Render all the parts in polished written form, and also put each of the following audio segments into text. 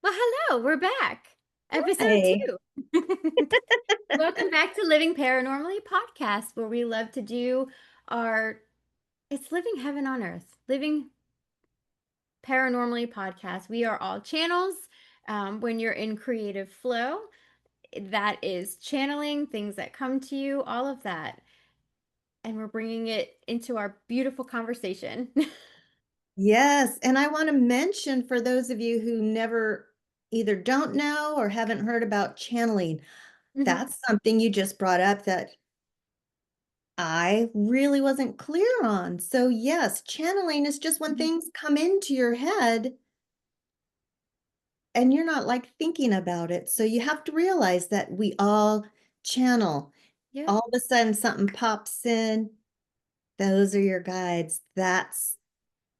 Well, hello, we're back. Episode Hi. 2. Welcome back to Living Paranormally podcast, where we love to do our it's living heaven on earth. Living Paranormally podcast. We are all channels. When you're in creative flow, that is channeling things that come to you, all of that. And we're bringing it into our beautiful conversation. Yes, and I want to mention for those of you who never either don't know or haven't heard about channeling, Mhm. that's something you just brought up that I really wasn't clear on. So, yes, channeling is just when Mhm. things come into your head and you're not like thinking about it. So, you have to realize that we all channel. Yep. All of a sudden, something pops in. Those are your guides. That's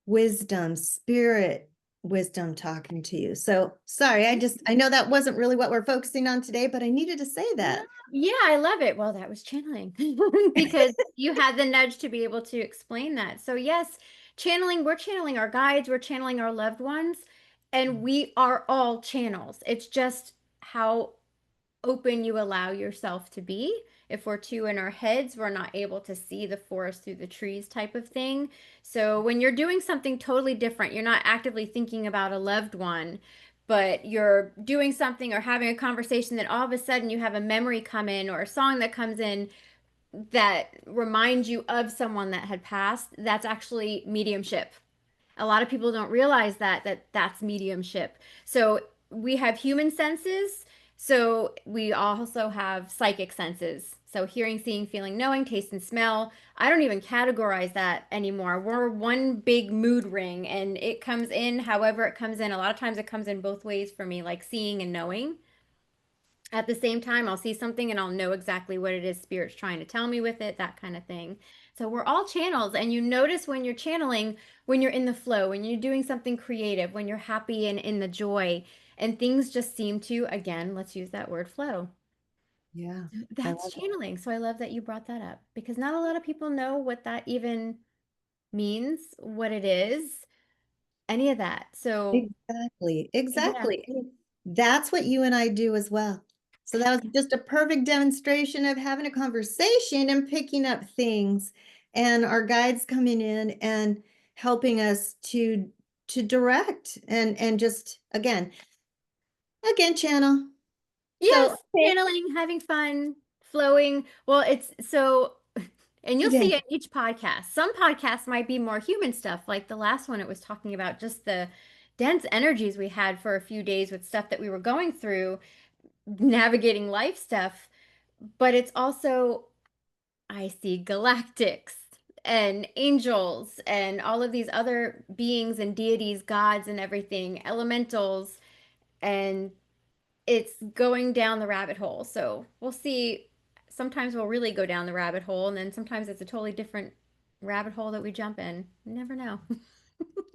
wisdom, spirit wisdom talking to you. So sorry, I know that wasn't really what we're focusing on today, but I needed to say No, that. yeah, I love it. Well, that was channeling because you had the nudge to be able to explain that. So, yes, channeling, we're channeling our guides, we're channeling our loved ones, and we are all channels. It's just how open you allow yourself to be. If we're too in our heads, we're not able to see the forest through the trees type of thing. So when you're doing something totally different, you're not actively thinking about a loved one, but you're doing something or having a conversation that all of a sudden you have a memory come in or a song that comes in that reminds you of someone that had passed, that's actually mediumship. A lot of people don't realize that that's mediumship. So we have human senses, so we also have psychic senses. So hearing, seeing, feeling, knowing, taste and smell. I don't even categorize that anymore. We're one big mood ring and it comes in however it comes in. A lot of times it comes in both ways for me, like seeing and knowing. At the same time, I'll see something and I'll know exactly what it is Spirit's trying to tell me with it, that kind of thing. So we're all channels, and you notice when you're channeling, when you're in the flow, when you're doing something creative, when you're happy and in the joy, and things just seem to, again, let's use that word flow. Yeah, I That's love channeling. So I love that you brought that up because not a lot of people know what that even means, what it is, any of that. it. So, Exactly, yeah. exactly. And that's what you and I do as well. So that was just a perfect demonstration of having a conversation and picking up things and our guides coming in and helping us to direct and just again channel. So, Yes, okay. channeling, having fun, flowing. Well, it's so, and you'll Yeah. see it in each podcast. Some podcasts might be more human stuff, like the last one, it was talking about just the dense energies we had for a few days with stuff that we were going through, navigating life stuff. But it's also, I see galactics and angels and all of these other beings and deities, gods and everything, elementals. And it's going down the rabbit hole. So we'll see. Sometimes we'll really go down the rabbit hole, and then sometimes it's a totally different rabbit hole that we jump in. You never know.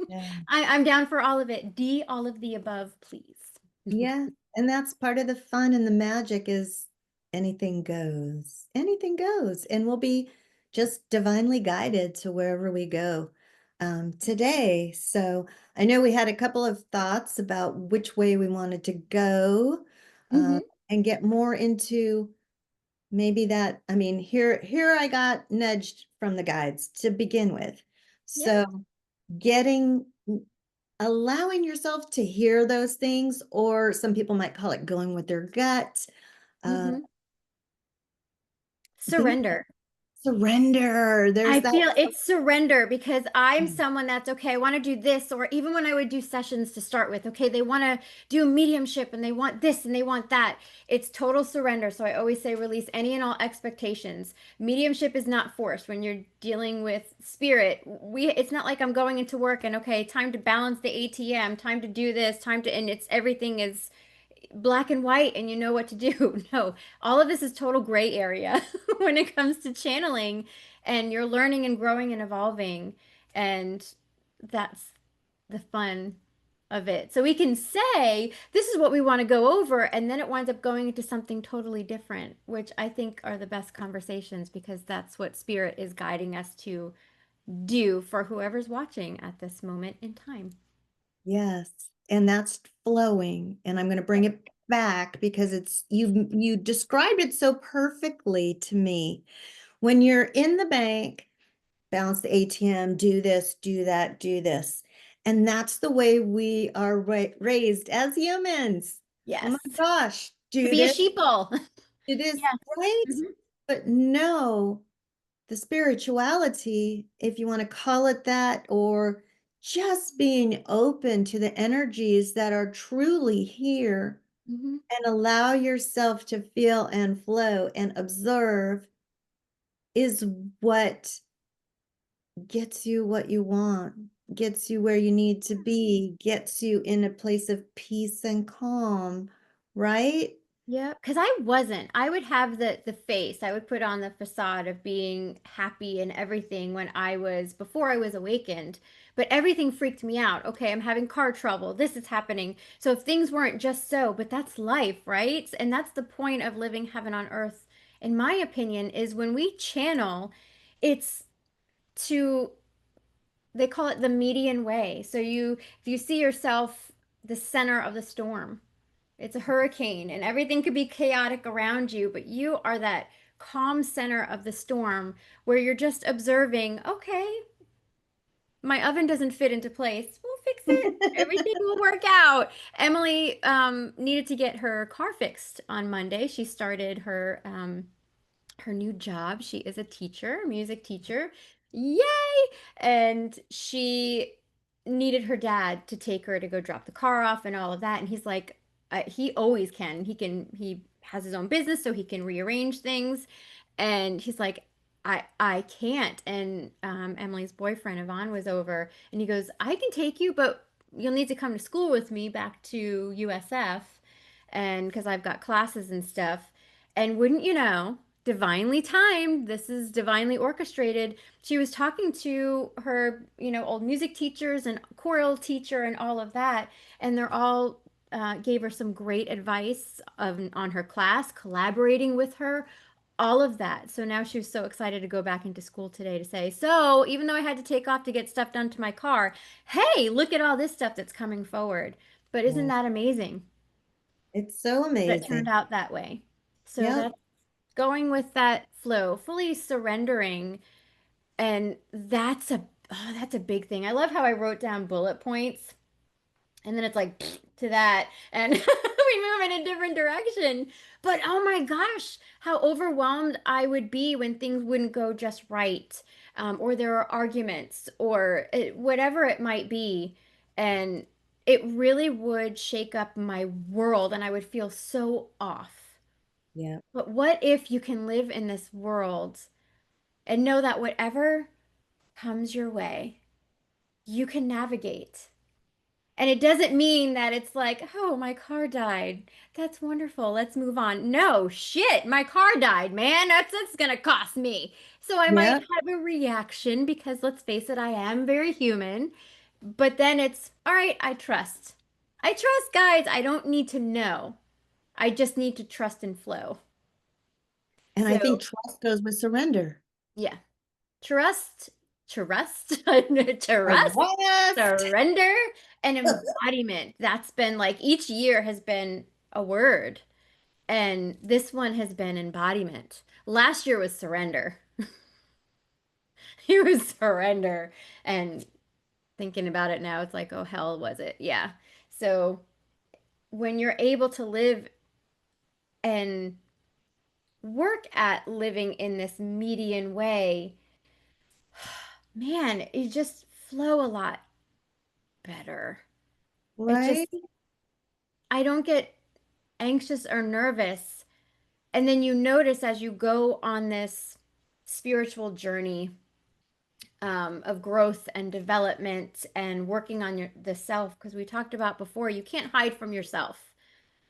Yeah. I'm down for all of it. D, all of the above, please. Yeah, and that's part of the fun and the magic is anything goes. Anything goes, and we'll be just divinely guided to wherever we go today. So I know we had a couple of thoughts about which way we wanted to go Hmm. and get more into maybe that. I mean, here I got nudged from the guides to begin with. Yeah. So getting allowing yourself to hear those things, or some people might call it going with their gut. Uh, Hmm. being Surrender. surrender. There's I that. feel it's surrender because I'm someone that's okay. I want to do this, or even when I would do sessions to start with, okay, they want to do mediumship and they want this and they want that. It's total surrender. So I always say release any and all expectations. Mediumship is not forced when you're dealing with spirit. It's not like I'm going into work and okay, time to balance the ATM, time to do this, time to, and it's everything is black and white and you know what to do. No, all of this is total gray area when it comes to channeling and you're learning and growing and evolving. And that's the fun of it. So we can say, this is what we want to go over, and then it winds up going into something totally different, which I think are the best conversations because that's what spirit is guiding us to do for whoever's watching at this moment in time. Yes. And that's flowing. And I'm going to bring it back because you described it so perfectly to me. When you're in the bank, balance the ATM, do this, do that, do this. And that's the way we are raised as humans. Oh my Yes. gosh, To do be a this, sheeple. do this, Yes. right? Mhm. But no, the spirituality, if you want to call it that, or just being open to the energies that are truly here Mhm. and allow yourself to feel and flow and observe is what gets you what you want, gets you where you need to be, gets you in a place of peace and calm, right? Yeah, because I wasn't. I would have the face. I would put on the facade of being happy and everything when I was before I was awakened. But everything freaked me out. Okay, I'm having car trouble. This is happening. So if things weren't just so, but that's life, right? And that's the point of living heaven on earth, in my opinion, is when we channel, it's to they call it the median way. So if you see yourself the center of the storm, it's a hurricane and everything could be chaotic around you, but you are that calm center of the storm where you're just observing, okay, my oven doesn't fit into place. We'll fix it. Everything will work out. Emily needed to get her car fixed on Monday. She started her new job. She is a teacher, a music teacher. Yay! And she needed her dad to take her to go drop the car off and all of that. And he's like, he always can. He has his own business, so he can rearrange things. And he's like, I can't. And Emily's boyfriend, Yvonne, was over and he goes, I can take you, but you'll need to come to school with me back to USF. And because I've got classes and stuff. And wouldn't you know, divinely timed, this is divinely orchestrated. She was talking to her, old music teachers and choral teacher and all of that, and they're all gave her some great advice on her class, collaborating with her, all of that. So now she was so excited to go back into school today to say, so even though I had to take off to get stuff done to my car, hey, look at all this stuff that's coming forward. But isn't Yeah, that amazing it's so that it turned amazing. out that way? So Yep. that's going with that flow, fully surrendering. And that's a big thing. I love how I wrote down bullet points and then it's like to that and we move in a different direction. But oh my gosh, how overwhelmed I would be when things wouldn't go just right, or there are arguments or whatever it might be. And it really would shake up my world and I would feel so off. Yep. But what if you can live in this world and know that whatever comes your way, you can navigate? And it doesn't mean that it's like, oh, my car died. That's wonderful. Let's move on. No, shit, my car died, man. That's gonna cost me. So I might Yep. have a reaction because let's face it, I am very human. But then it's, all right, I trust. I trust, guys. I don't need to know. I just need to trust and flow. And I think So, trust goes with surrender. yeah. Trust, trust, Trust. surrender, and embodiment. That's been like each year has been a word, and this one has been embodiment. Last year was surrender. It was surrender. And thinking about it now, it's like, oh, hell was it? Yeah. So when you're able to live and work at living in this median way, man, you just flow a lot better. It just, Right? I don't get anxious or nervous. And then you notice as you go on this spiritual journey of growth and development and working on the self, because we talked about before, you can't hide from yourself.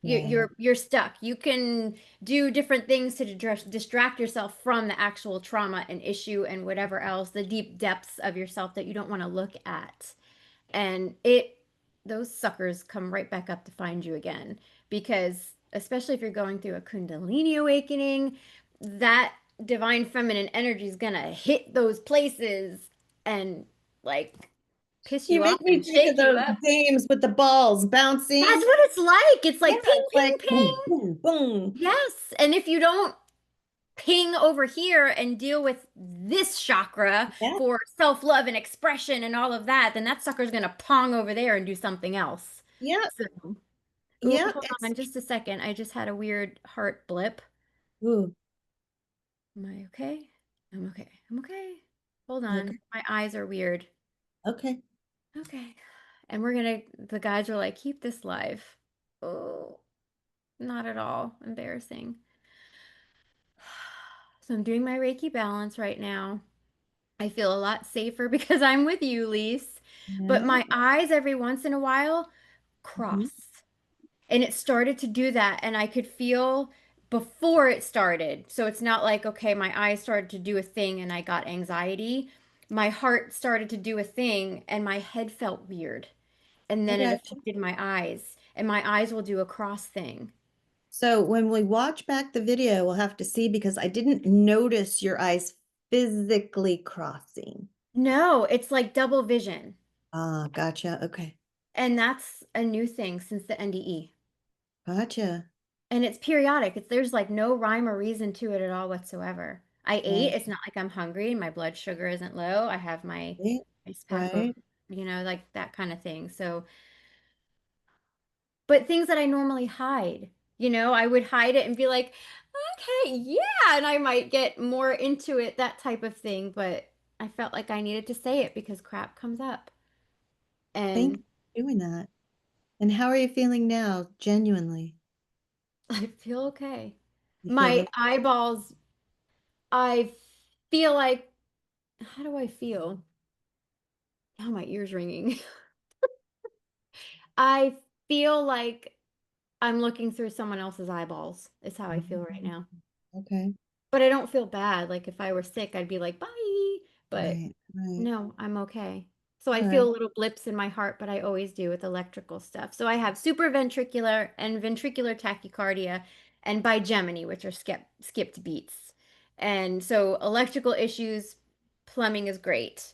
Yeah. You're stuck. You can do different things to distract yourself from the actual trauma and issue and whatever else, the deep depths of yourself that you don't want to look at. And those suckers come right back up to find you again because especially if you're going through a kundalini awakening, that divine feminine energy is gonna hit those places and like piss You you off make me and think of shake you those up. games with the balls That's bouncing. what it's like. It's Yeah, like ping, it's ping, like boom, ping. boom, boom. Yes. And if you don't ping over here and deal with this chakra Yeah, for self-love and expression and all of that, then that sucker's gonna pong over there and do something else. yeah, So, ooh, yeah. hold on just a second. I just had a weird heart blip. Ooh, Am I okay? I'm okay. I'm okay. Hold okay, on. My eyes are weird. okay. Okay. And the guys are like, keep this live. Oh, not at all embarrassing. So I'm doing my Reiki balance right now. I feel a lot safer because I'm with you, Lise. But Yeah. my eyes every once in a while Mhm. cross. And it started to do that. And I could feel before it started. So it's not like, okay, my eyes started to do a thing and I got anxiety. My heart started to do a thing and my head felt weird. And I then it got you. affected my eyes. And my eyes will do a cross thing. So when we watch back the video, we'll have to see because I didn't notice your eyes physically crossing. No, it's like double vision. Ah, gotcha. Okay. And that's a new thing since the NDE. Gotcha. And it's periodic. There's like no rhyme or reason to it at all whatsoever. I ate. Right. It's not like I'm hungry. My blood sugar isn't low. I have my Right. nice pack of, Right. like that kind of thing. So, but things that I normally hide, I would hide it and be like, okay, yeah. And I might get more into it, that type of thing. But I felt like I needed to say it because crap comes up. Thank you And for doing that. And how are you feeling now, genuinely? I feel okay. You feel My okay? eyeballs, I feel like, how do I feel? Oh, my ears ringing. I feel like I'm looking through someone else's eyeballs, is how I feel right Mm, now. okay. But I don't feel bad. Like if I were sick, I'd be like, bye. But Right. Right. no, I'm okay. So I All right. feel little blips in my heart, but I always do with electrical stuff. So I have supraventricular and ventricular tachycardia and bigeminy, which are skipped beats. And so electrical issues, plumbing is great.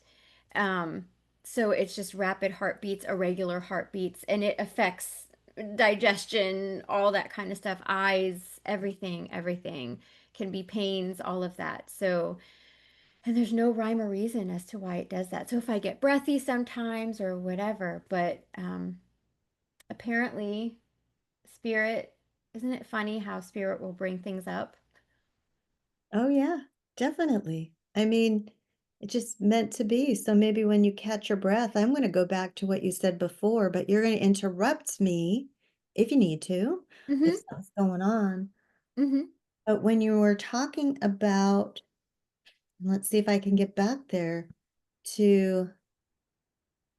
Um, so it's just rapid heartbeats, irregular heartbeats, and it affects digestion, all that kind of stuff, eyes, everything can be pains, all of that. So, and there's no rhyme or reason as to why it does that. So if I get breathy sometimes or whatever, but apparently spirit, isn't it funny how spirit will bring things up? Oh, yeah, definitely. I mean, it just meant to be. So maybe when you catch your breath, I'm going to go back to what you said before, but you're going to interrupt me if you need to, if Mm-hmm. something's going on. Mm-hmm. But when you were talking about, let's see if I can get back there to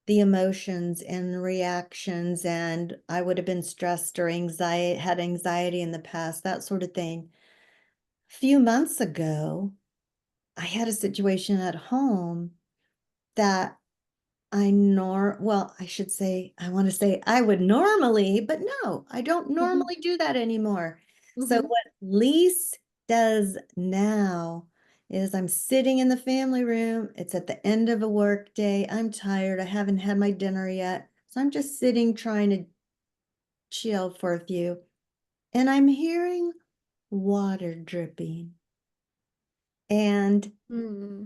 the emotions and reactions, and I would have been stressed or anxiety, had anxiety in the past, that sort of thing. A few months ago, I had a situation at home that I should say, I want to say I would normally, but no, I don't Mm-hmm. normally do that anymore. So Mm-hmm. what Lise does now is I'm sitting in the family room. It's at the end of a work day. I'm tired. I haven't had my dinner yet. So I'm just sitting trying to chill for a few. And I'm hearing water dripping. And Mm-hmm.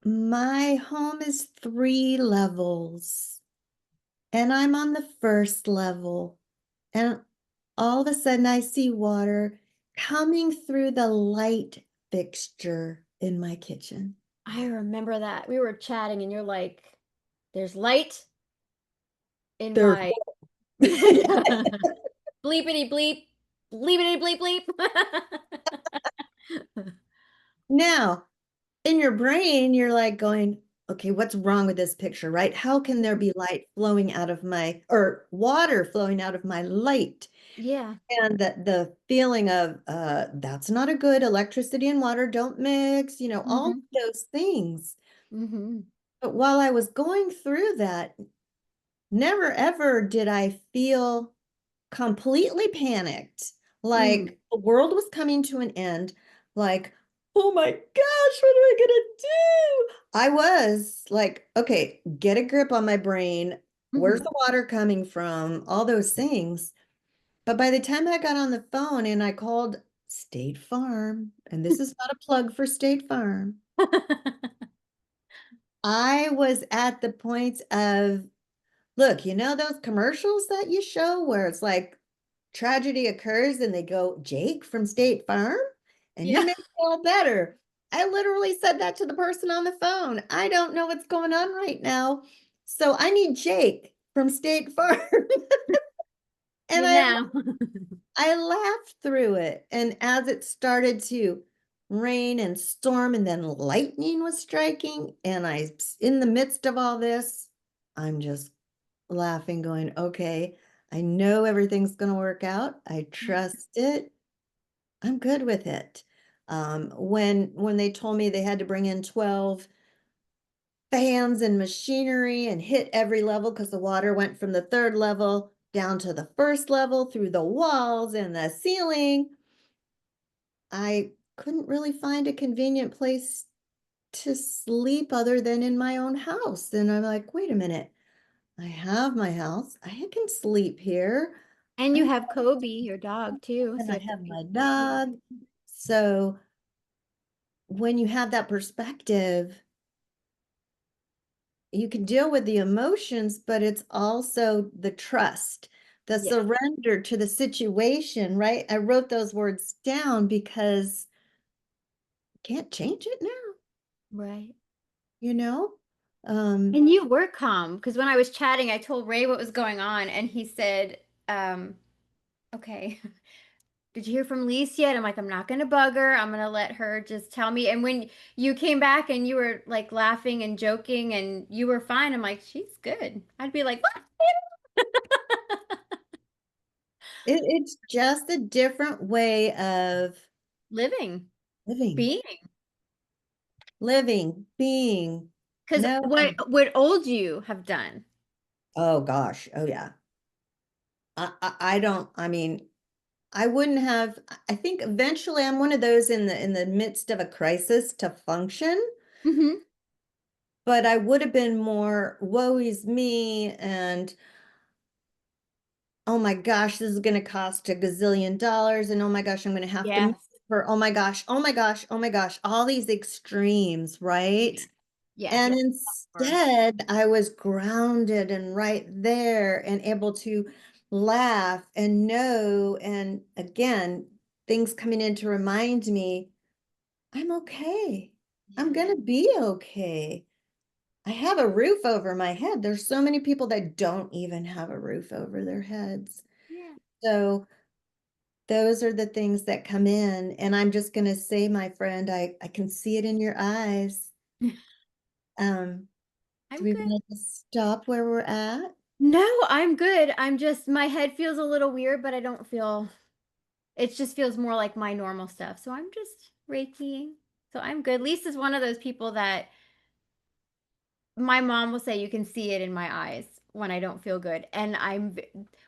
my home is 3 levels. And I'm on the first level. And all of a sudden, I see water coming through the light fixture in my kitchen. I remember that. We were chatting and you're like, there's light in There. my bleepity bleep, bleepity bleep bleep. Now, in your brain, you're like going, okay, what's wrong with this picture, right? How can there be light flowing out of or water flowing out of my light? Yeah. And the feeling of that's not a good electricity and water don't mix, all of Mm-hmm. those things. Mm-hmm. But while I was going through that, never ever did I feel completely panicked, Mm. like the world was coming to an end, like, oh my gosh, what am I gonna do? I was like, okay, get a grip on my brain. Where's Mhm. the water coming from? All those things. But by the time I got on the phone and I called State Farm, and this is not a plug for State Farm, I was at the point of, look, you know those commercials that you show where it's like tragedy occurs and they go, Jake from State Farm, and you Yeah. make it all better. I literally said that to the person on the phone. I don't know what's going on right now. So I need Jake from State Farm. And You now. I laughed through it. And as it started to rain and storm, and then lightning was striking, and in the midst of all this, I'm just laughing, going, okay, I know everything's going to work out. I trust it. I'm good with it. When they told me they had to bring in 12 fans and machinery and hit every level because the water went from the third level down to the first level through the walls and the ceiling, I couldn't really find a convenient place to sleep other than in my own house. And I'm like, wait a minute, I have my house. I can sleep here. And you I'm have Kobe, your dog, too, and so you I have to have think my about him. dog. So when you have that perspective, you can deal with the emotions, but it's also the trust, the Yeah, surrender to the situation, right? I wrote those words down because I can't change it now, right. you know? Um, And you were calm because when I was chatting, I told Ray what was going on, and he said, um, okay, did you hear from Lyse yet? I'm like, I'm not gonna bug her. I'm gonna let her just tell me. And when you came back and you were like laughing and joking and you were fine, I'm like, she's good. I'd be like, what? it's just a different way of Living, living, being. being. Because No, what old you have done? oh gosh, oh yeah. I don't, I mean, I wouldn't have, I think eventually I'm one of those in the midst of a crisis to function, Hmm. but I would have been more woe is me and oh my gosh, this is going to cost a gazillion dollars and oh my gosh, I'm going to have to move Yes. for oh my gosh, oh my gosh, oh my gosh, all these extremes, right? Yeah. Yes. And Or instead, I was grounded and right there and able to laugh and know. And again, things coming in to remind me, I'm okay. I'm yeah. going to be okay. I have a roof over my head. There's so many people that don't even have a roof over their heads. Yeah. So those are the things that come in. And I'm just going to say, my friend, I can see it in your eyes. Um, do I'm we good. want to stop where we're at? No, I'm good. I'm just, my head feels a little weird, but I don't feel, it just feels more like my normal stuff. So I'm just Reikiing. So I'm good. Lisa's one of those people that my mom will say you can see it in my eyes when I don't feel good. And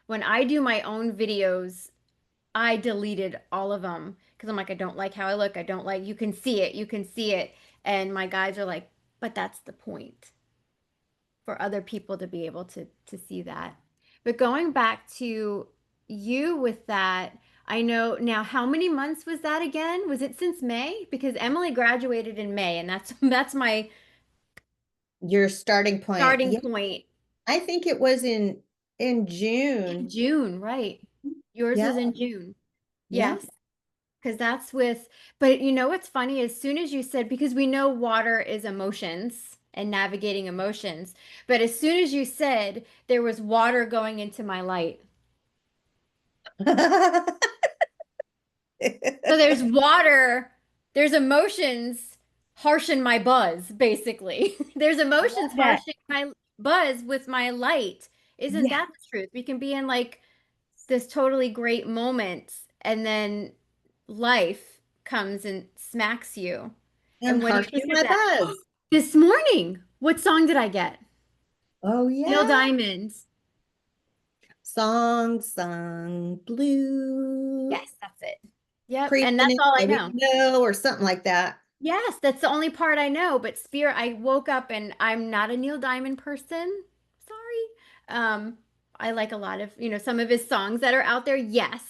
when I do my own videos, I deleted all of them because I'm like, I don't like how I look. I don't like, you can see it. You can see it. And my guys are like, but that's the point for other people to be able to see that. But going back to you with that, I know now how many months was that again? Was it since May? Because Emily graduated in May and that's that's my Your starting point. starting Yeah, point. I think it was in In June. June, right? Yours Yeah, was in June. yeah. Yes. Because that's with, but you know what's funny? As soon as you said, because we know water is emotions and navigating emotions, but as soon as you said there was water going into my light. So there's water, there's emotions harshing my buzz, basically. There's I emotions love that. harshing my buzz with my light. Isn't Yeah. that the truth? We can be in like this totally great moment and then life comes and smacks you. And And what do you harshing think of my that? buzz. This morning, what song did I get? Oh Neil yeah. Diamond. Song sung blue. Yes, that's it. Yep. And creeping that's in all I the know. window or something like that. Yes, that's the only part I know. But Spirit, I woke up and I'm not a Neil Diamond person. Sorry. I like a lot of, some of his songs that are out there, yes,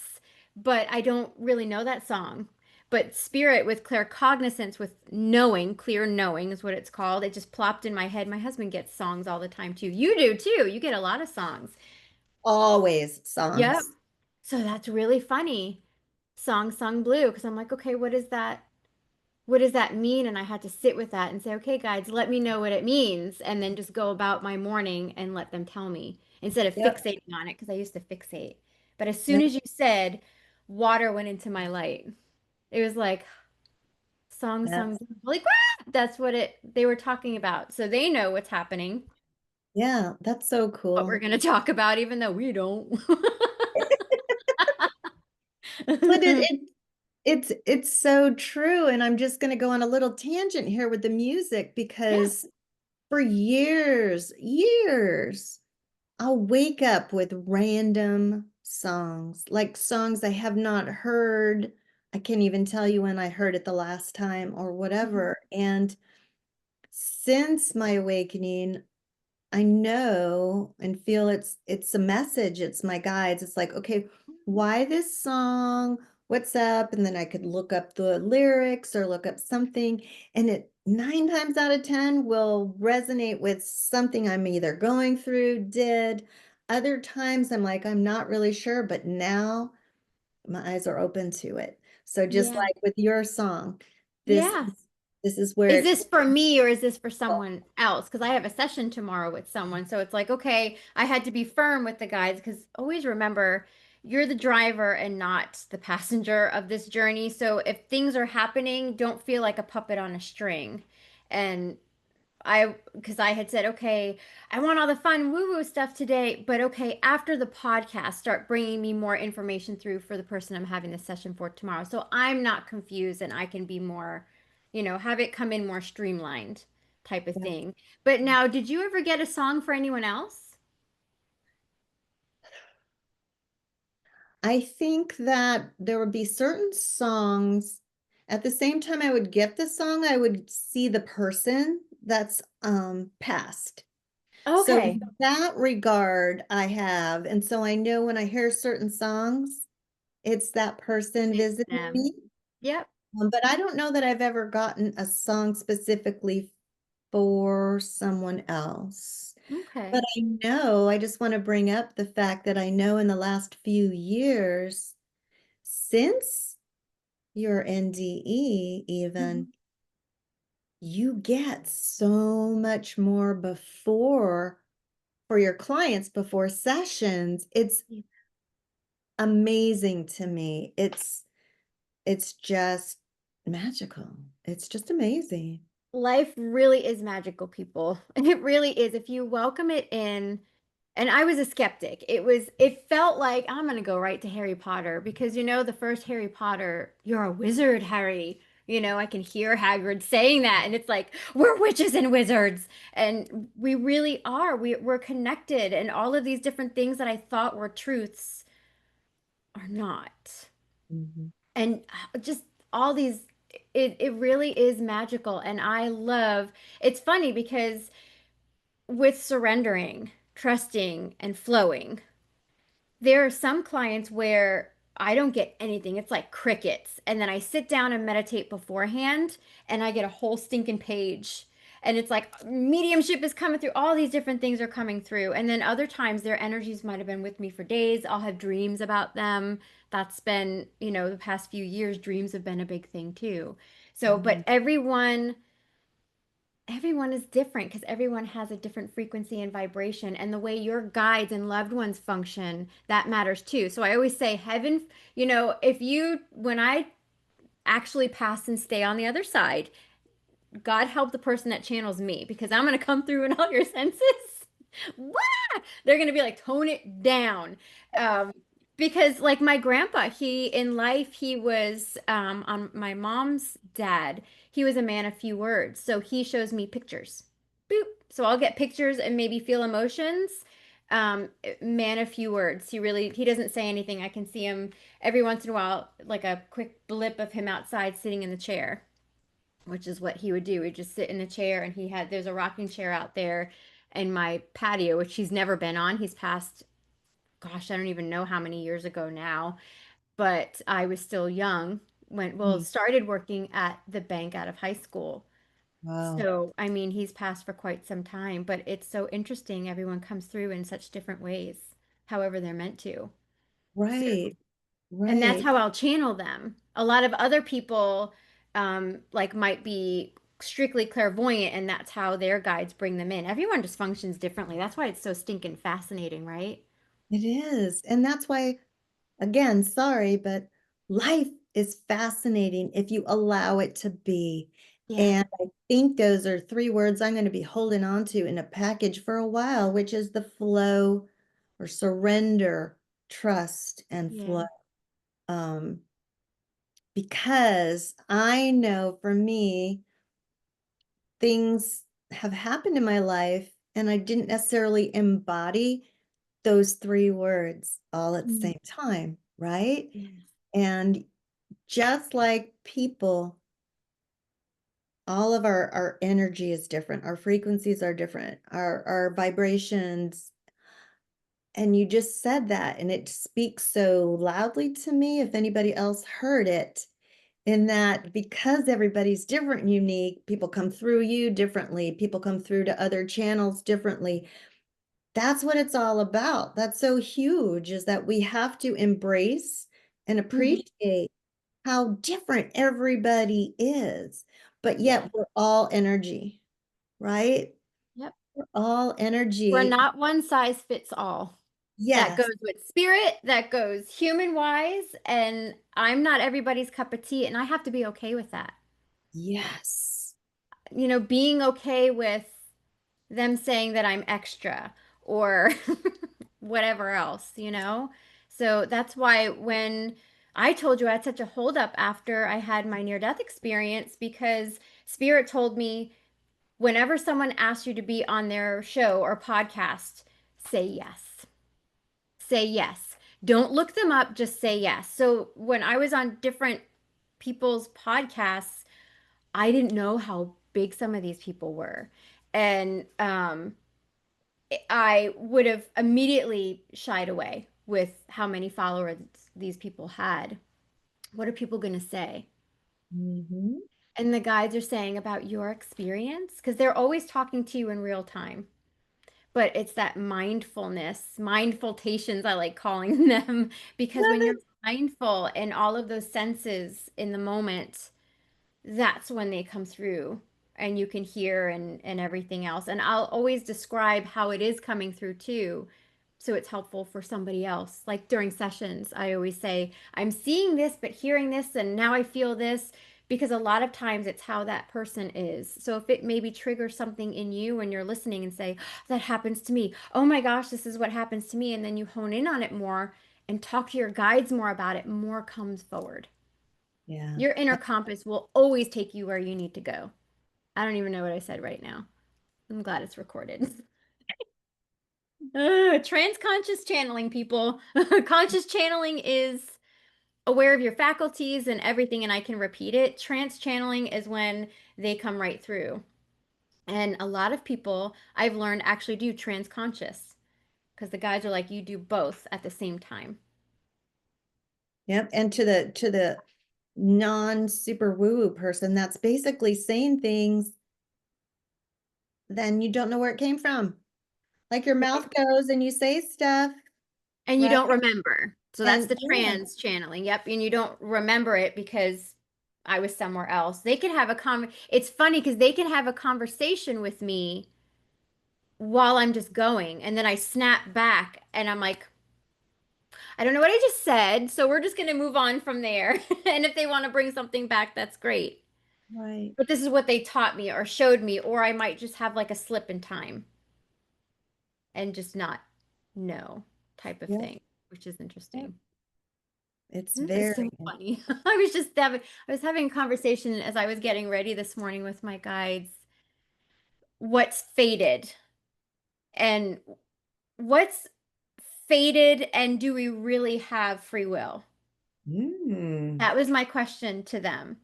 but I don't really know that song. But Spirit with claircognizance, with knowing, clear knowing is what it's called. It just plopped in my head. My husband gets songs all the time too. You do too. You get a lot of songs. Always Yep. songs. So that's really funny. Song sung blue, because I'm like, okay, what is that? What does that mean? And I had to sit with that and say, okay, guys, let me know what it means. And then just go about my morning and let them tell me instead of Yep. fixating on it because I used to fixate. But as soon Yep. as you said water went into my light, it was like song sung. That's, Like, "Ah!" That's what they were talking about. So they know what's happening, yeah, that's so what we're cool. going to talk about, even though we don't. But it's so true. And I'm just going to go on a little tangent here with the music Yeah. because for years, I'll wake up with random songs, like songs I have not heard. I can't even tell you when I heard it the last time or Mhm. whatever. And since my awakening, I know and feel it's a message, it's my guides. It's like, okay, why this song? What's up? And then I could look up the lyrics or look up something, and it 9 times out of 10 will resonate with something I'm either going through, did. Other times I'm like, I'm not really sure, but now my eyes are open to it. So just Yeah. like with your song, this Yeah. this is where Is it this for me or is this for someone else? Because I have a session tomorrow with someone. So it's like, okay, I had to be firm with the guides because always remember you're the driver and not the passenger of this journey. So if things are happening, don't feel like a puppet on a string. And because I had said, okay, I want all the fun woo-woo stuff today, but okay, after the podcast, start bringing me more information through for the person I'm having the session for tomorrow. So I'm not confused and I can be more, have it come in more streamlined type of yeah. thing. But now, did you ever get a song for anyone else? I think that there would be certain songs at the same time I would get the song, I would see the person that's passed. So in Okay. that regard, I have, and so I know when I hear certain songs, it's that person It's visiting them. me. Yep. But I don't know that I've ever gotten a song specifically for someone else. But Okay. I know, I just want to bring up the fact that I know in the last few years, since your NDE Mhm. even, you get so much more before for your clients before sessions. It's amazing to me. It's just magical. It's just amazing. Life really is magical, people. It really is. If you welcome it in, and I was a skeptic. It felt like I'm gonna go right to Harry Potter because the first Harry Potter, you're a wizard, Harry. I can hear Hagrid saying that, and it's like, we're witches and wizards. And we really are. We're connected, and all of these different things that I thought were truths are not. Mhm. And just all these, it really is magical. And I love, it's funny because with surrendering, trusting, and flowing, there are some clients where I don't get anything. It's like crickets. And then I sit down and meditate beforehand and I get a whole stinking page. And it's like mediumship is coming through. All these different things are coming through. And then other times their energies might have been with me for days. I'll have dreams about them. That's been, the past few years, dreams have been a big thing too. So, but Mhm. everyone is different because everyone has a different frequency and vibration, and the way your guides and loved ones function, that matters too. So I always say heaven, if you when I actually pass and stay on the other side, God help the person that channels me because I'm going to come through in all your senses. Wah! They're going to be like, tone it down. Um, because like my grandpa, he in life, he was on my mom's dad. He was a man of few words. So he shows me pictures. Boop. So I'll get pictures and maybe feel emotions. Man of few words. He doesn't say anything. I can see him every once in a while, like a quick blip of him outside sitting in the chair, which is what he would do. He'd just sit in the chair, and there's a rocking chair out there in my patio, which he's never been on. He's passed, gosh, I don't even know how many years ago now, but I was still young Mm. started working at the bank out of high school. Wow. So, I mean, he's passed for quite some time, but it's so interesting. Everyone comes through in such different ways, however they're meant to. So, Right. and that's Right. how I'll channel them. A lot of other people, like might be strictly clairvoyant, and that's how their guides bring them in. Everyone just functions differently. That's why it's so stinking fascinating, right? It is. And that's why, again, sorry, but life is fascinating if you allow it to be. Yeah, And I think those are three words I'm going to be holding on to in a package for a while, which is the flow or surrender, trust, and yeah. flow. Um, because I know for me, things have happened in my life and I didn't necessarily embody those three words all at the Mm. same time, right? Yes. And just like people, all of our energy is different, our frequencies are different, our vibrations. And you just said that, and it speaks so loudly to me. If anybody else heard it, in that because everybody's different and unique, people come through you differently, people come through to other channels differently. That's what it's all about. That's so huge, is that we have to embrace and Mhm. appreciate how different everybody is, but Yeah. yet we're all energy, right? Yep. We're all We're energy. not one size fits all. That Yes, goes with spirit, that goes human wise, and I'm not everybody's cup of tea, and I have to be okay with that. yes. Being okay with them saying that I'm extra or whatever else. So that's why when I told you I had such a holdup after I had my near-death experience, because Spirit told me whenever someone asks you to be on their show or podcast, say yes. Say yes. Don't look them up, just say yes. So when I was on different people's podcasts, I didn't know how big some of these people were. And I would have immediately shied away with how many followers these people had. What are people going to say? Mhm. And the guides are saying about your experience because they're always talking to you in real time. But it's that mindfulness, mindfultations, I like calling them, because Love when you're it. mindful and all of those senses in the moment, that's when they come through and you can hear and everything else. And I'll always describe how it is coming through too. So it's helpful for somebody else. Like during sessions, I always say, I'm seeing this, but hearing this, and now I feel this, because a lot of times it's how that person is. So if it maybe triggers something in you when you're listening and say, that happens to me. Oh my gosh, this is what happens to me. And then you hone in on it more and talk to your guides more about it, more comes forward. Yeah. Your inner compass will always take you where you need to go. I don't even know what I said right now. I'm glad it's recorded. Transconscious channeling, people. Conscious channeling is aware of your faculties and everything, and I can repeat it. Trance channeling is when they come right through. And a lot of people I've learned actually do transconscious because the guides are like, you do both at the same time. Yep. And to the non super woo woo person, that's basically saying things then you don't know where it came from. Like your mouth goes and you say stuff, And you right? don't remember. So that's And the yeah, trans channeling. Yep. And you don't remember it because I was somewhere else. They could have it's funny because they can have a conversation with me while I'm just going. And then I snap back and I'm like, I don't know what I just said. So we're just going to move on from there. And if they want to bring something back, that's great. right. But this is what they taught me or showed me, or I might just have like a slip in time and just not know type of Yep. thing, which is Yep. interesting. It's Isn't that very, so funny? I was having a conversation as I was getting ready this morning with my guides. What's faded? And what's fated and do we really have free will? Mm, That was my question to them.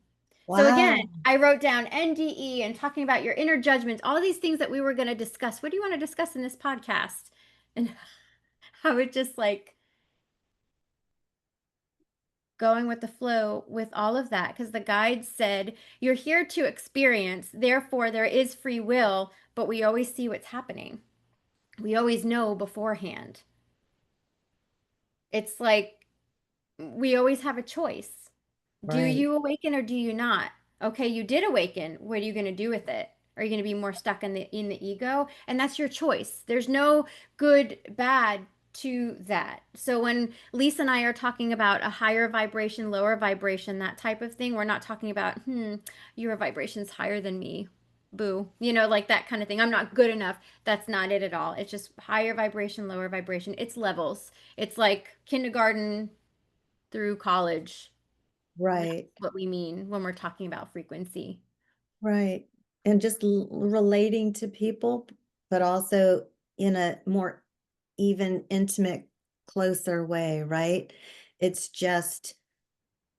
So again, wow. I wrote down NDE and talking about your inner judgments, all these things that we were going to discuss. What do you want to discuss in this podcast? And I would just like going with the flow with all of that because the guide said, you're here to experience, therefore, there is free will, but we always see what's happening. We always know beforehand. It's like we always have a choice. Do Right. you awaken or do you not? Okay, you did awaken. What are you going to do with it? Are you going to be more stuck in the ego? And that's your choice. There's no good, bad to that. So when Lisa and I are talking about a higher vibration, lower vibration, that type of thing, we're not talking about, your vibration's higher than me. Boo. Like that kind of thing. I'm not good enough. That's not it at all. It's just higher vibration, lower vibration. It's levels. It's like kindergarten through college. That's Right. what we mean when we're talking about frequency. Right. And just relating to people, but also in a more even, intimate, closer way, right? It's just,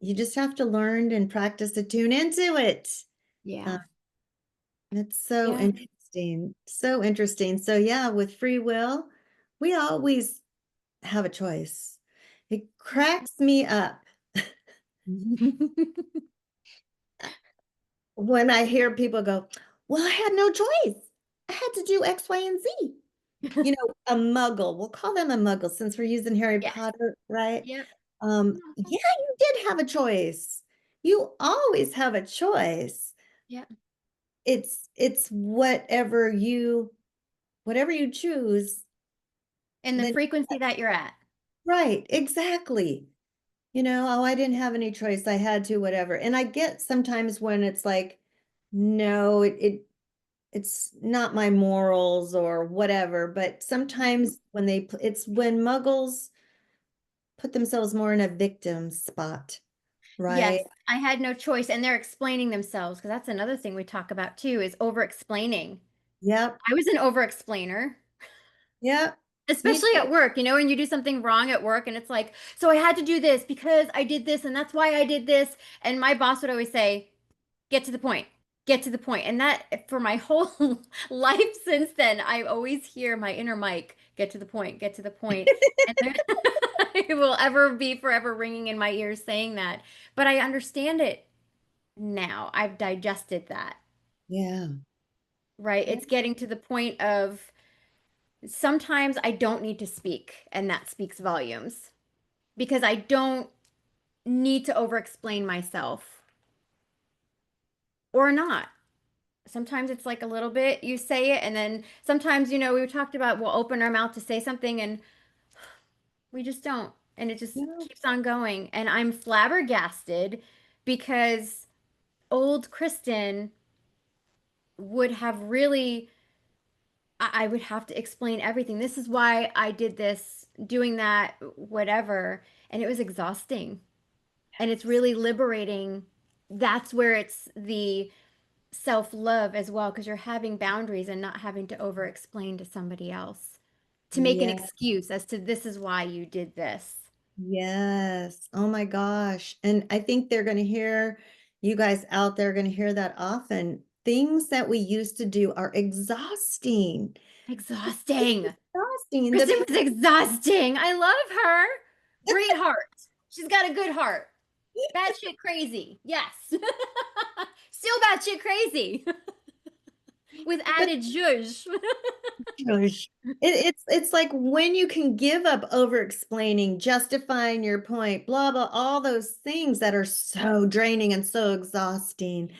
you just have to learn and practice to tune into it. Uh, Yeah. it's so Yeah. interesting. So interesting. So, yeah, with free will, we always have a choice. It cracks me up when I hear people go, well, I had no choice. I had to do X, Y, and Z. You know, a muggle, we'll call them a muggle since we're using Harry Yes. Potter, right? Yep. Yeah, you did have a choice. You always have a choice. Yep. It's whatever you choose, And the then frequency that you're at. right, exactly. You know, oh, I didn't have any choice. I had to, whatever. And I get sometimes when it's like, no, it's not my morals or whatever, but Mhm. sometimes when it's when muggles put themselves more in a victim spot, right? Yes, I had no choice. And they're explaining themselves because that's another thing we talk about too is over explaining. Yep, I was an over explainer. yep, me Especially too. at work, when you do something wrong at work and it's like, so I had to do this because I did this and that's why I did this. And my boss would always say, get to the point, get to the point. And that for my whole life since then, I always hear my inner mic, get to the point, get to the point. And there, it will ever be forever ringing in my ears saying that. But I understand it now. I've digested that, Yeah, right? yeah, It's getting to the point of sometimes I don't need to speak, and that speaks volumes because I don't need to over explain myself or not. Sometimes it's like a little bit, you say it, and then sometimes, we talked about we'll open our mouth to say something and we just don't. And it just yeah, keeps on going. And I'm flabbergasted because old Kristen would have really, I would have to explain everything. This is why I did this, doing that, whatever. And it was exhausting. And it's really liberating. That's where it's the self-love as well, because you're having boundaries and not having to over explain to somebody else to make an yeah, excuse as to this is why you did this. yes. Oh my gosh. And I think they're going to hear, you guys out there are going to hear that often. Things that we used to do are exhausting. It's Exhausting. exhausting. Kristen was exhausting. I love her. Great heart. She's got a good heart. Batshit crazy. Yes. Still batshit crazy with but added zhuzh. Gosh. It's like when you can give up over explaining, justifying your point, blah blah, all those things that are so draining and so exhausting.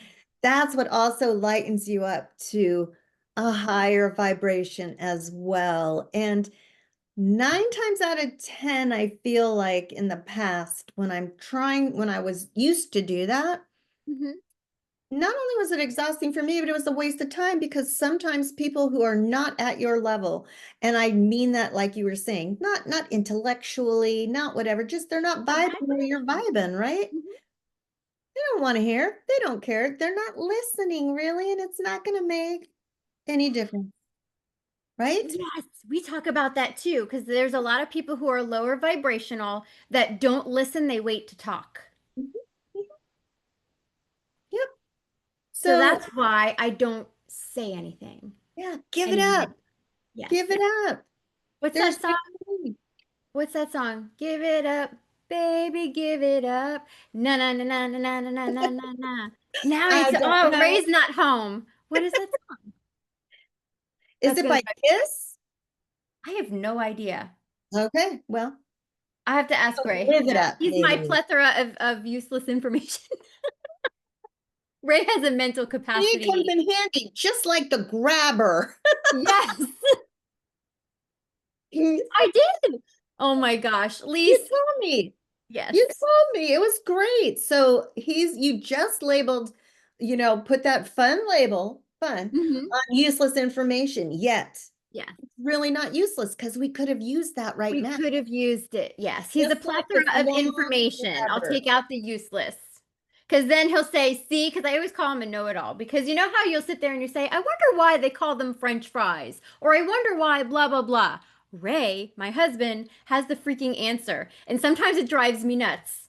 That's what also lightens you up to a higher vibration as well. And 9 times out of 10, I feel like in the past, when I was used to do that, Mhm. not only was it exhausting for me, but it was a waste of time because sometimes people who are not at your level, and I mean that like you were saying, not intellectually, not whatever, just they're not Your vibing where you're vibration. vibing, right? Mhm. They don't want to hear. They don't care. They're not listening really, and it's not going to make any difference. right? Yes, we talk about that too, because there's a lot of people who are lower vibrational that don't listen, they wait to talk. Mhm, mhm. Yep. So So, that's why I don't say anything yeah, give it anymore. up. Yes. Give it up. What's There's that song? no need. What's that song? Give it up, baby, give it up. Na na na na na na na na na na na. Now I it's don't oh, know. Ray's not home. What is that song? Is That's it gonna by Kiss? I have no idea. Okay, well, I have to ask Ray. He'll live it know. up, He's my maybe. plethora of useless information. Ray has a mental It comes capacity. in handy, just like the grabber. Yes, You I did. Oh my gosh. Lyse, told me. yes. You told me. It was great. So you just labeled, put that fun label, fun, Hmm. on useless information. Yet, Yes. it's really not useless because we could have used that right We now. could have used it. Yes. He's a Just like plethora this of long information. I'll grabber. take out the useless. Because then he'll say, see, because I always call him a know-it-all. Because you know how you'll sit there and you say, I wonder why they call them French fries, or I wonder why blah, blah, blah. Ray, my husband, has the freaking answer. And sometimes it drives me nuts.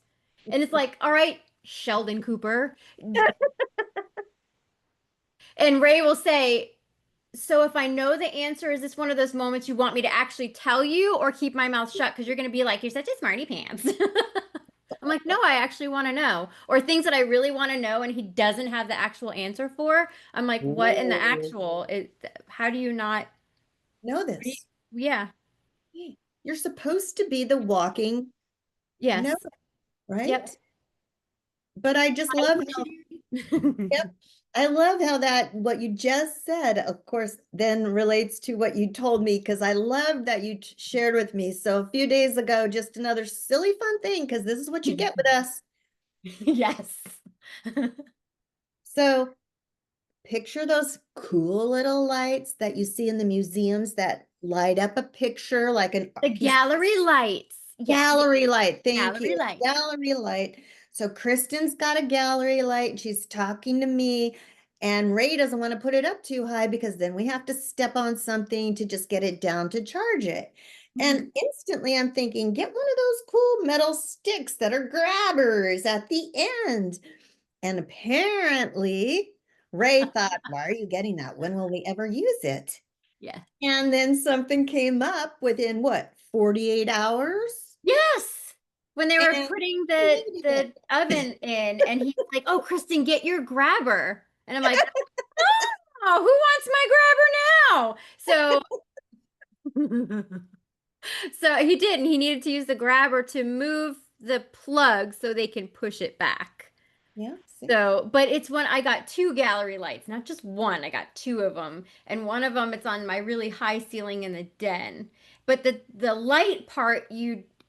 And it's like, all right, Sheldon Cooper. And Ray will say, so if I know the answer, is this one of those moments you want me to actually tell you or keep my mouth shut? Because you're going to be like, you're such a smarty pants. I'm like, no, I actually want to know. Or things that I really want to know and he doesn't have the actual answer for. I'm like, what in the Ooh, actual? How do you not? know this. Yeah. Hey, you're supposed to be the walking note, Yes. Yep. right? But I just love how, yep, Dictionary. I love how that what you just said, of course, then relates to what you told me because I love that you shared with me. So a few days ago, just another silly fun thing because this is what you get with us. Yes. So picture those cool little lights that you see in the museums that light up a picture like a The piece. gallery lights. Yes. Yes. Gallery light, thank Gallery you. lights. Gallery light. So Kristen's got a gallery light. She's talking to me, and Ray doesn't want to put it up too high because then we have to step on something to just get it down to charge it. And Mhm. instantly I'm thinking, get one of those cool metal sticks that are grabbers at the end. And apparently, Ray thought, why are you getting that? When will we ever use it? Yeah. And then something came up within what, 48 hours? Yes. When they were And putting created the it. oven in and he's like, "Oh, Kristen, get your grabber." And I'm like, "Oh, who wants my grabber now?" So he did, and he needed to use the grabber to move the plug so they can push it back. Yeah, see? So, but it's when I got two gallery lights, not just one. I got two of them, and one of them it's on my really high ceiling in the den. But the light part,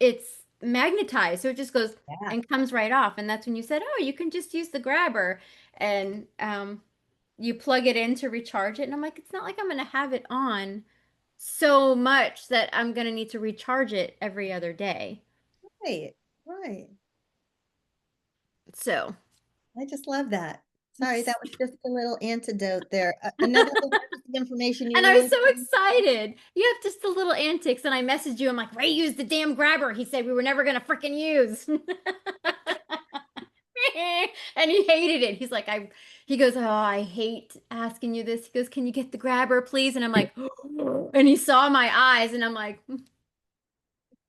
it's magnetized, so it just goes Yeah, and comes right off. And that's when you said, "Oh, you can just use the grabber," and you plug it in to recharge it. And I'm like, it's not like I'm gonna have it on so much that I'm gonna need to recharge it every other day. right, right. So. I just love that. Sorry, that was just a little antidote there. Another little piece of information you And I was learned. so excited. You have just the little antics. And I messaged you. I'm like, Ray used the damn grabber. He said we were never going to freaking use. And he hated it. He's like, he goes, oh, I hate asking you this. He goes, can you get the grabber, please? And I'm like, and he saw my eyes and I'm like,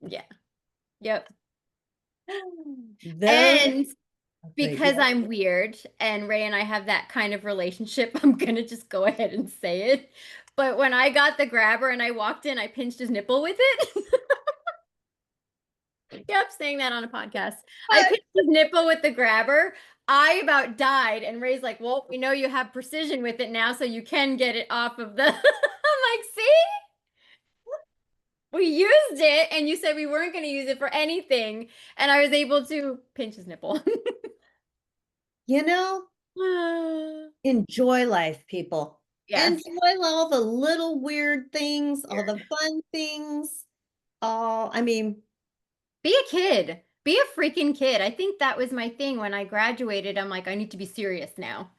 yeah, yep. Those And are great. because I'm weird and Ray and I have that kind of relationship, I'm gonna just go ahead and say it. But when I got the grabber and I walked in, I pinched his nipple with it. Yep, saying that on a podcast. I But pinched his nipple with the grabber. I about died, and Ray's like, "Well, we know you have precision with it now, so you can get it off of the." I'm like, "See, we used it, and you said we weren't going to use it for anything, and I was able to pinch his nipple." you know, enjoy life, people. Yes, Enjoy all the little weird things, all the fun things. All, I mean, be a kid. Be a freaking kid. I think that was my thing when I graduated. I'm like, I need to be serious now.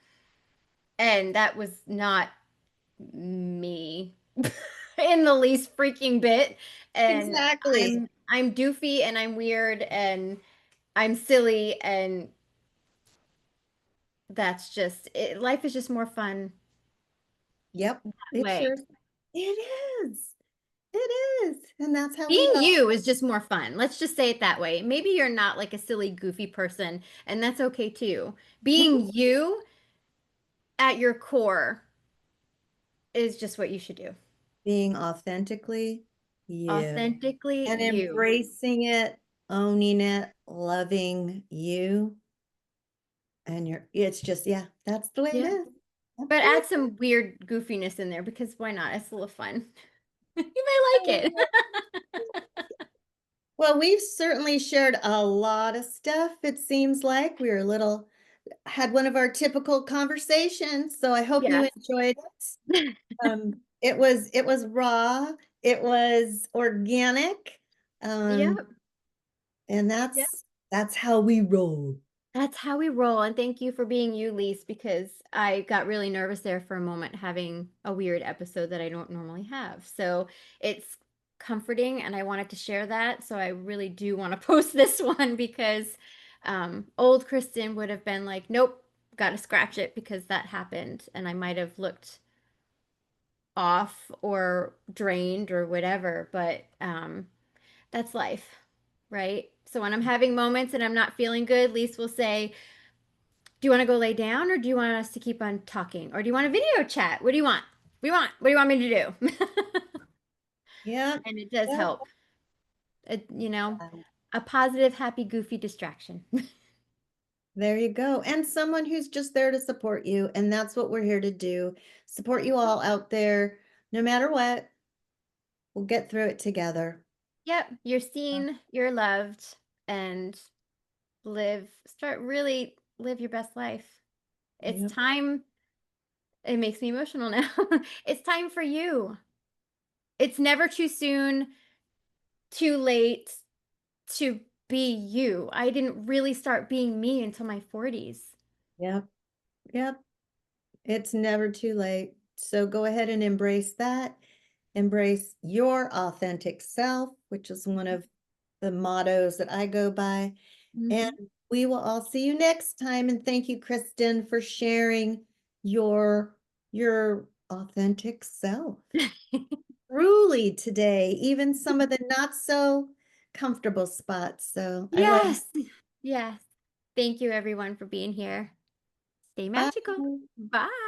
And that was not me. in the least freaking bit. And Exactly. I'm doofy and I'm weird and I'm silly and that's just it. Life is just more fun Yep. that It sure way. is. It is. It is. And that's how we Being roll. you is just more fun. Let's just say it that way. Maybe you're not like a silly, goofy person, and that's okay too. Being you at your core is just what you should do. Being authentically you Authentically and you. embracing it, owning it, loving you. And it's just, yeah, that's the way it Yeah. is. That's But the way add some weird goofiness in there because why not? It's a little fun. You might like it. well, we've certainly shared a lot of stuff. It seems like we were a little, had one of our typical conversations. So I hope you Yes. enjoyed it. It was raw, it was organic, Yep. and Yep. that's how we roll. That's how we roll. And thank you for being you, Lise, because I got really nervous there for a moment having a weird episode that I don't normally have. So it's comforting and I wanted to share that. So I really do want to post this one because old Kristen would have been like, nope, got to scratch it because that happened. And I might have looked off or drained or whatever. But that's life, right? So when I'm having moments and I'm not feeling good, Lise will say, do you want to go lay down or do you want us to keep on talking? Or do you want a video chat? What do you want? What do you want me to do? Yep, And it does yep. help. A positive, happy, goofy distraction. There you go. And someone who's just there to support you. And that's what we're here to do. Support you all out there, no matter what. We'll get through it together. Yep, you're seen, you're loved, and start really live your best life. It's Yep. time. It makes me emotional now. It's time for you. It's never too soon, too late to be you. I didn't really start being me until my 40s. Yep. Yep. It's never too late. So go ahead and embrace that. Embrace your authentic self, which is one of the mottos that I go by. And Mhm. we will all see you next time. And thank you, Kristen, for sharing your your authentic self. Truly today, even some of the not so comfortable spots. So I love Yes. Yes. Thank you, everyone, for being here. Stay magical. Bye. Bye.